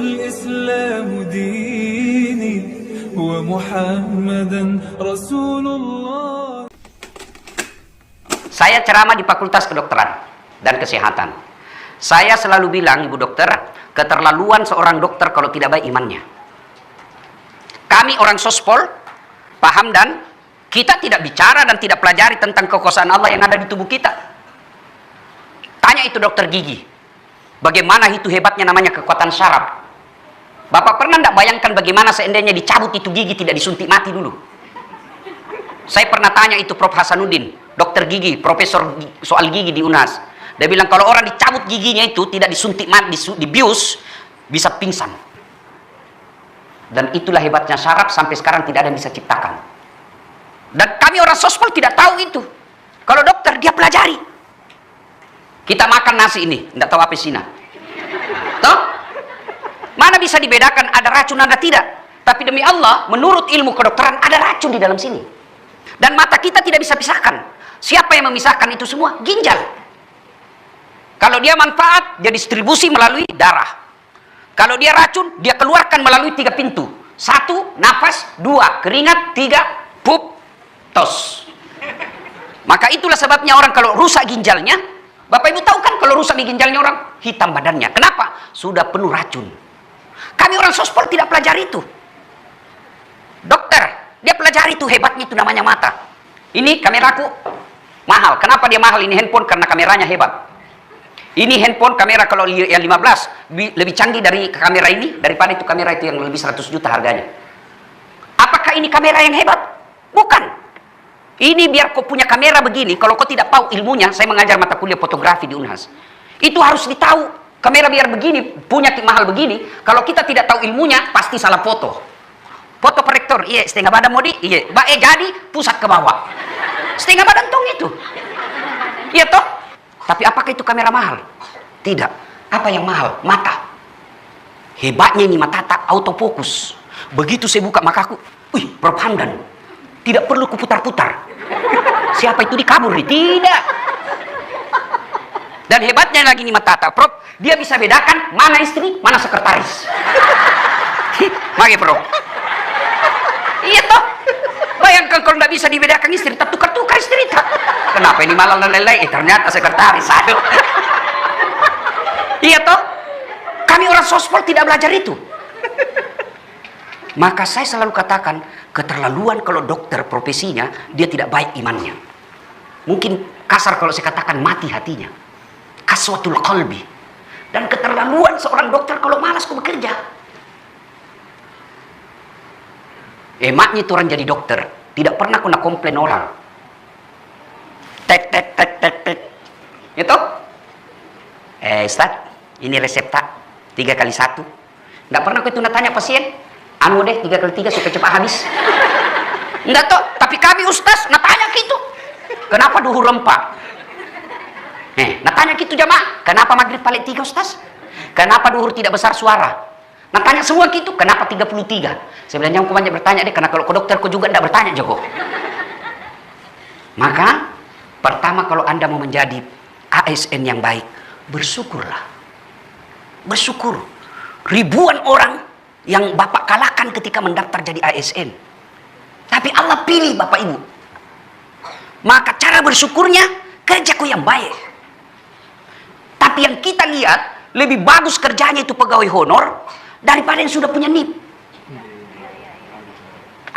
الإسلام ديني ومحمدا رسول الله. Saya ceramah di Fakultas Kedokteran dan Kesehatan. Saya selalu bilang, Ibu Dokter, keterlaluan seorang dokter kalau tidak baik imannya. Kami orang sospol paham, dan kita tidak bicara dan tidak pelajari tentang kekuasaan Allah yang ada di tubuh kita. Tanya itu dokter gigi, bagaimana itu hebatnya namanya kekuatan syaraf. Bapak pernah tidak bayangkan bagaimana seandainya dicabut itu gigi, tidak disuntik mati dulu? Saya pernah tanya itu Prof. Hasanuddin, dokter gigi, profesor soal gigi di UNHAS. Dia bilang kalau orang dicabut giginya itu tidak disuntik mati, dibius, bisa pingsan. Dan itulah hebatnya syaraf, sampai sekarang tidak ada yang bisa ciptakan. Dan kami orang sospol tidak tahu itu. Kalau dokter dia pelajari. Kita makan nasi ini, tidak tahu apa isinya. Toh? Mana bisa dibedakan ada racun ada tidak? Tapi demi Allah, menurut ilmu kedokteran ada racun di dalam sini. Dan mata kita tidak bisa pisahkan. Siapa yang memisahkan itu semua? Ginjal. Kalau dia manfaat, dia distribusi melalui darah. Kalau dia racun, dia keluarkan melalui 3 pintu. 1, nafas. 2, keringat. 3, pup, tos. Maka itulah sebabnya orang kalau rusak ginjalnya, Bapak Ibu tahu kan kalau rusak di ginjalnya orang, hitam badannya. Kenapa? Sudah penuh racun. Kami orang sospol tidak pelajari itu. Dokter, dia pelajari itu, hebatnya itu namanya mata. Ini kameraku mahal. Kenapa dia mahal? Ini handphone karena kameranya hebat. Ini handphone kamera kalau yang 15 lebih canggih dari kamera ini, daripada itu kamera itu yang lebih 100 juta harganya. Apakah ini kamera yang hebat? Bukan. Ini biar kau punya kamera begini, kalau kau tidak tahu ilmunya, saya mengajar mata kuliah fotografi di UNHAS. Itu harus ditahu. Kamera biar begini, punya mahal begini, kalau kita tidak tahu ilmunya, pasti salah foto. Foto proyektor, iya, setengah badan modi, iya, jadi pusat ke bawah. Setengah badan tong itu. Iya toh? Tapi apakah itu kamera mahal? Tidak. Apa yang mahal? Mata. Hebatnya ini mata tak autofokus. Begitu saya buka makaku, wih, Prof. Hamdan. Tidak perlu kuputar-putar. Siapa itu dikabur nih? Tidak. Dan hebatnya lagi nih mata tak, Prof. Dia bisa bedakan mana istri, mana sekretaris. Mari, Prof. Iya toh? Bayangkan kalau tidak bisa dibedakan istri, tak tukar-tukar istri tak. Kenapa ini malah lelai? Ternyata sekretaris. Aduh. Iya toh? Kami orang sospol tidak belajar itu. Maka saya selalu katakan, keterlaluan kalau dokter profesinya, dia tidak baik imannya. Mungkin kasar kalau saya katakan mati hatinya. Kaswatul qalbi. Dan keterlaluan seorang dokter kalau malas kok bekerja. Emaknya itu orang jadi dokter, tidak pernah kena komplain orang. Tet. Itu? Ustaz, ini resep tak 3x1. Tidak pernah aku itu tanya pasien, anu deh 3x3 supaya cepat habis. Enggak toh, tapi kami Ustaz, tanya gitu. Kenapa duhur rempah? Tanya gitu jamaah, kenapa maghrib paling 3 Ustaz? Kenapa duhur tidak besar suara? Tanya semua gitu, kenapa 33? Sebenarnya aku banyak bertanya deh, karena kalau ke dokter aku juga tidak bertanya Joko. Maka pertama kalau Anda mau menjadi ASN yang baik, bersyukurlah. Bersyukur. Ribuan orang yang Bapak kalahkan ketika mendaftar jadi ASN. Tapi Allah pilih Bapak Ibu. Maka cara bersyukurnya, kerjaku yang baik. Tapi yang kita lihat, lebih bagus kerjanya itu pegawai honor daripada yang sudah punya NIP.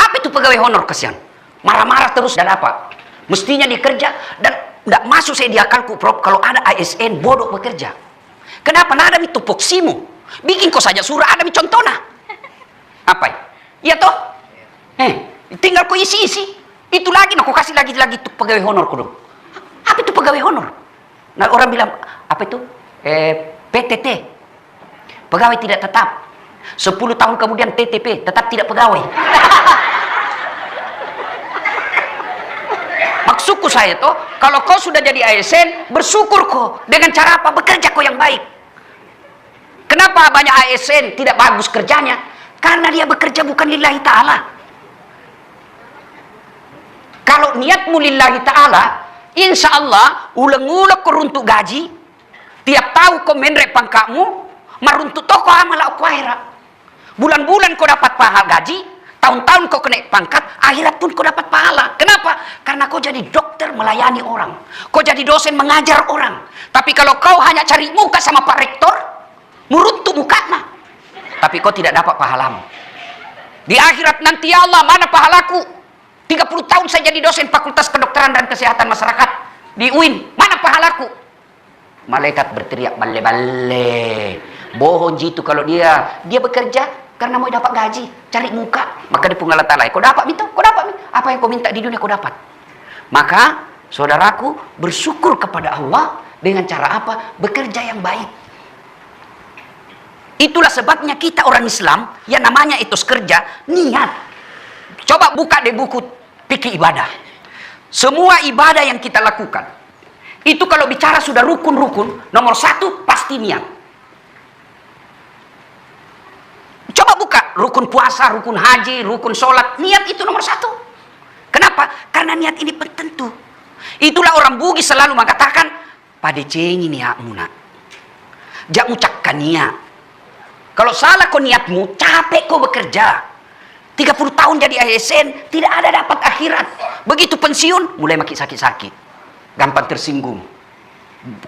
Apa itu pegawai honor kesian? Marah-marah terus dan apa? Mestinya dikerja dan tidak masuk saya di akalku, Prof, kalau ada ASN bodoh bekerja. Kenapa? Nah, ada tupoksimu. Bikin kau saja surah, ada contohnya. Apa? Iya toh? Tinggal kau isi-isi. Itu lagi, kau kasih lagi itu pegawai honor kau dong. Apa itu pegawai honor? Nah, orang bilang, apa itu? PTT. Pegawai tidak tetap. 10 tahun kemudian TTP, tetap tidak pegawai. Maksudku saya toh, kalau kau sudah jadi ASN, bersyukur kau. Dengan cara apa? Bekerja kau yang baik. Kenapa banyak ASN tidak bagus kerjanya? Karena dia bekerja bukan lillahi ta'ala. Kalau niatmu lillahi ta'ala, insya Allah ulang-ulang kau runtuk gaji, tiap tahu kau menrek pangkatmu, Maruntuk toko amal aku akhirat. Bulan-bulan kau dapat pahala gaji, tahun-tahun kau kena pangkat, akhirat pun kau dapat pahala. Kenapa? Karena kau jadi dokter melayani orang. Kau jadi dosen mengajar orang. Tapi kalau kau hanya cari muka sama Pak Rektor, meruntuk mukanya. Tapi kau tidak dapat pahalamu. Di akhirat nanti, ya Allah, mana pahalaku? 30 tahun saya jadi dosen Fakultas Kedokteran dan Kesehatan Masyarakat di UIN. Mana pahalaku? Malaikat berteriak, balle-balle. Bohong jitu kalau dia bekerja karena mau dapat gaji, cari muka. Maka di Allah Ta'ala, kau dapat minta, kau dapat minta. Apa yang kau minta di dunia kau dapat. Maka saudaraku, bersyukur kepada Allah dengan cara apa? Bekerja yang baik. Itulah sebabnya kita orang Islam yang namanya etos kerja, niat. Coba buka deh buku fikih ibadah. Semua ibadah yang kita lakukan itu kalau bicara sudah rukun-rukun, nomor 1 pasti niat. Coba buka rukun puasa, rukun haji, rukun sholat, niat itu nomor 1. Kenapa? Karena niat ini penting. Itulah orang Bugis selalu mengatakan, pada cengi niatmu nak, jak ucapkan niat. Kalau salah kau niatmu, capek kau bekerja. 30 tahun jadi ASN, tidak ada dapat akhirat. Begitu pensiun, mulai makin sakit-sakit. Gampang tersinggung.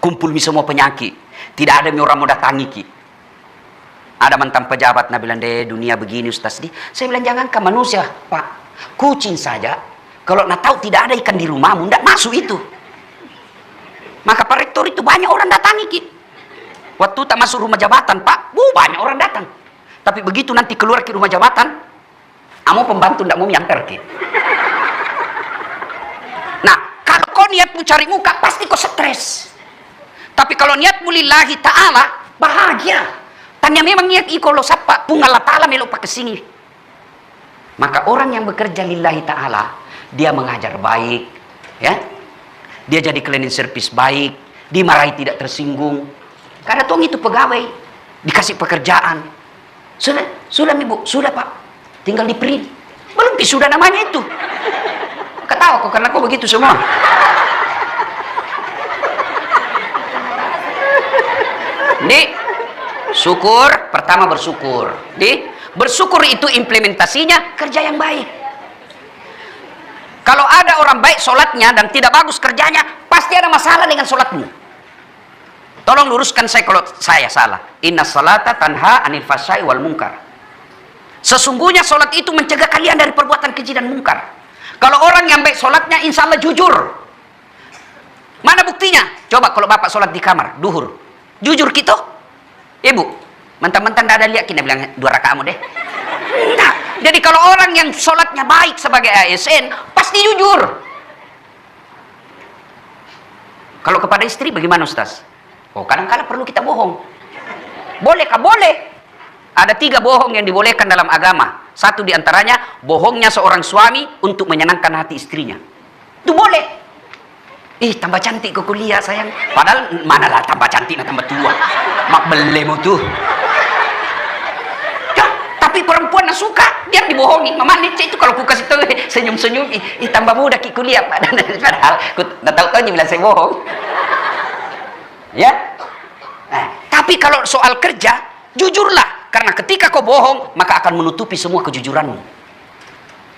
Kumpul semua penyakit. Tidak ada orang mau datangi ki. Ada mantan pejabat, nah bilang, deh dunia begini Ustaz. Saya bilang, jangankan manusia, Pak. Kucing saja. Kalau nak tahu tidak ada ikan di rumahmu, tidak masuk itu. Maka Pak Rektor itu banyak orang datangi ki. Waktu tak masuk rumah jabatan, Pak, banyak orang datang. Tapi begitu nanti keluar ke rumah jabatan, kamu pembantu tidak mau miantar ki. Nah, kalau kau niatmu cari muka, pasti kau stres. Tapi kalau niatmu lillahi ta'ala, bahagia. Tanya memang niat kalau sapa pun Allah Ta'ala melok ke sini. Maka orang yang bekerja lillahi ta'ala, dia mengajar baik, ya. Dia jadi cleaning service baik, dimarahi tidak tersinggung. Karena tuang itu pegawai, dikasih pekerjaan. Sudah Ibu, sudah Pak. Tinggal di print. Belum sudah namanya itu. Ketawa kok karena kok begitu semua. Syukur, pertama bersyukur. Bersyukur itu implementasinya kerja yang baik. Kalau ada orang baik sholatnya dan tidak bagus kerjanya, pasti ada masalah dengan sholatmu. Tolong luruskan saya kalau saya salah. Inna salata tanha anil fahsya'i wal munkar. Sesungguhnya sholat itu mencegah kalian dari perbuatan keji dan mungkar. Kalau orang yang baik sholatnya, insya Allah jujur. Mana buktinya? Coba kalau bapak sholat di kamar, duhur. Jujur gitu? Ibu, mentang-mentang tidak ada lihat, kita bilang 2 rakaatmu deh. Nah, jadi kalau orang yang sholatnya baik sebagai ASN, pasti jujur. Kalau kepada istri bagaimana Ustaz? Oh, kadang-kadang perlu kita bohong. Bolehkah? Boleh. Ada 3 bohong yang dibolehkan dalam agama. 1 diantaranya, bohongnya seorang suami untuk menyenangkan hati istrinya. Itu boleh. Tambah cantik ke kuliah sayang. Padahal manalah tambah cantik, tambah tua. Mak belemu tuh. Ya, tapi perempuan yang suka, dia dibohongi. Mama Nece itu kalau ku kasih tahu senyum-senyum, tambah muda ki kuliah. Padahal aku tahu-tahu dia bilang saya bohong. Ya. Nah, tapi kalau soal kerja, jujurlah. Karena ketika kau bohong, maka akan menutupi semua kejujuranmu.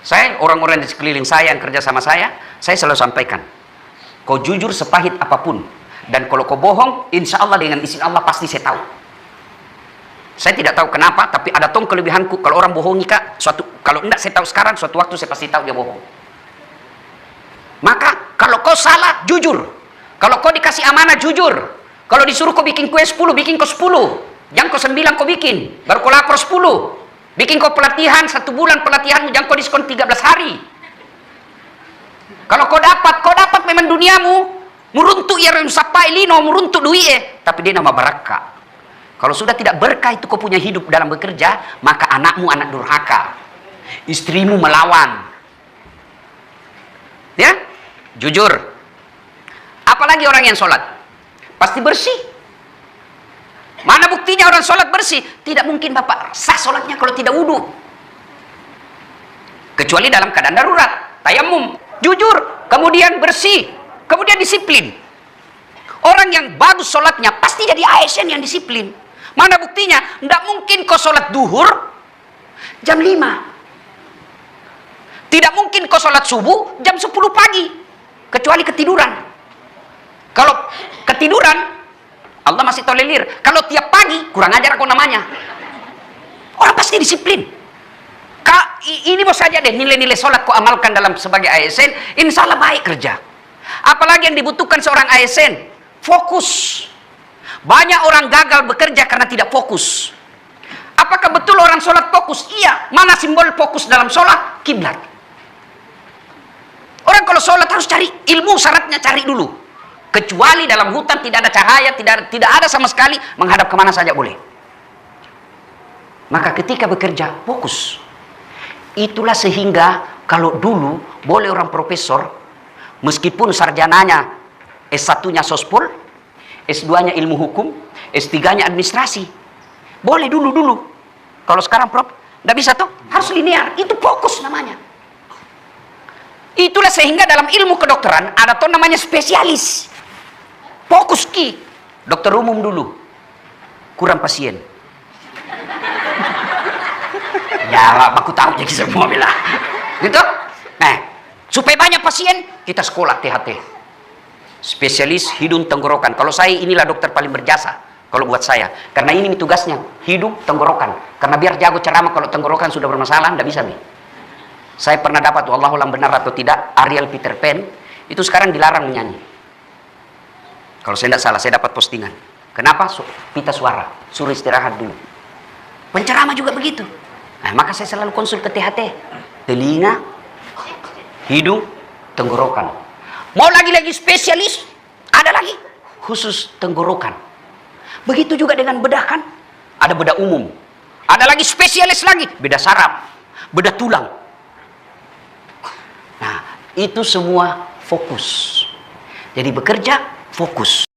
Saya, orang-orang di sekeliling saya yang kerja sama saya selalu sampaikan, kau jujur sepahit apapun. Dan kalau kau bohong, insya Allah dengan izin Allah pasti saya tahu. Saya tidak tahu kenapa, tapi ada tong kelebihanku. Kalau orang bohongi kak, kalau enggak saya tahu sekarang, suatu waktu saya pasti tahu dia bohong. Maka kalau kau salah, jujur. Kalau kau dikasih amanah, jujur. Kalau disuruh kau bikin kue 10, bikin kau 10. Jangan kau 9 kau bikin, baru kau lapor 10. Bikin kau pelatihan 1 bulan pelatihanmu, jangan kau diskon 13 hari. Kalau kau dapat memang duniamu muruntuk ya sapai lino muruntuk duit tapi dia nama berkah. Kalau sudah tidak berkah itu kau punya hidup dalam bekerja, maka anakmu anak durhaka, istrimu melawan. Ya, jujur. Apalagi orang yang sholat pasti bersih. Mana buktinya orang sholat bersih? Tidak mungkin bapak sah sholatnya kalau tidak wudhu. Kecuali dalam keadaan darurat, tayamum. Jujur, kemudian bersih, kemudian disiplin. Orang yang bagus sholatnya pasti jadi ASN yang disiplin. Mana buktinya? Tidak mungkin kau sholat duhur jam 5. Tidak mungkin kau sholat subuh jam 10 pagi. Kecuali ketiduran. Kalau ketiduran, Allah masih tolerir. Kalau tiap pagi, kurang ajar kau namanya. Orang pasti disiplin. Ini bos saja deh, nilai-nilai sholat kau amalkan dalam sebagai ASN, insya Allah baik kerja. Apalagi yang dibutuhkan seorang ASN, fokus. Banyak orang gagal bekerja karena tidak fokus. Apakah betul orang sholat fokus? Iya. Mana simbol fokus dalam sholat? Kiblat. Orang kalau sholat harus cari ilmu, syaratnya cari dulu. Kecuali dalam hutan tidak ada cahaya, tidak ada sama sekali, menghadap kemana saja boleh. Maka ketika bekerja, fokus. Itulah sehingga kalau dulu boleh orang profesor, meskipun sarjananya S1-nya sospol, S2-nya ilmu hukum, S3-nya administrasi. Boleh dulu. Kalau sekarang Prof, tidak bisa tuh, harus linear. Itu fokus namanya. Itulah sehingga dalam ilmu kedokteran ada tuh namanya spesialis. Fokus ki. Dokter umum dulu. Kurang pasien. Ya, aku tahu jadi semua bilang. Gitu? Nah, supaya banyak pasien, kita sekolah THT. Spesialis hidung tenggorokan. Kalau saya inilah dokter paling berjasa kalau buat saya, karena ini tugasnya hidung tenggorokan. Karena biar jago ceramah kalau tenggorokan sudah bermasalah, tidak bisa nih. Saya pernah dapat, wallahualam benar atau tidak, Ariel Peter Pan itu sekarang dilarang menyanyi. Kalau saya tidak salah, saya dapat postingan. Kenapa? Pita suara, suruh istirahat dulu. Penceramah juga begitu. Nah, maka saya selalu konsul ke THT, telinga, hidung, tenggorokan. Mau lagi-lagi spesialis, ada lagi khusus tenggorokan. Begitu juga dengan bedah kan, ada bedah umum. Ada lagi spesialis lagi, bedah saraf, bedah tulang. Nah, itu semua fokus. Jadi bekerja, fokus.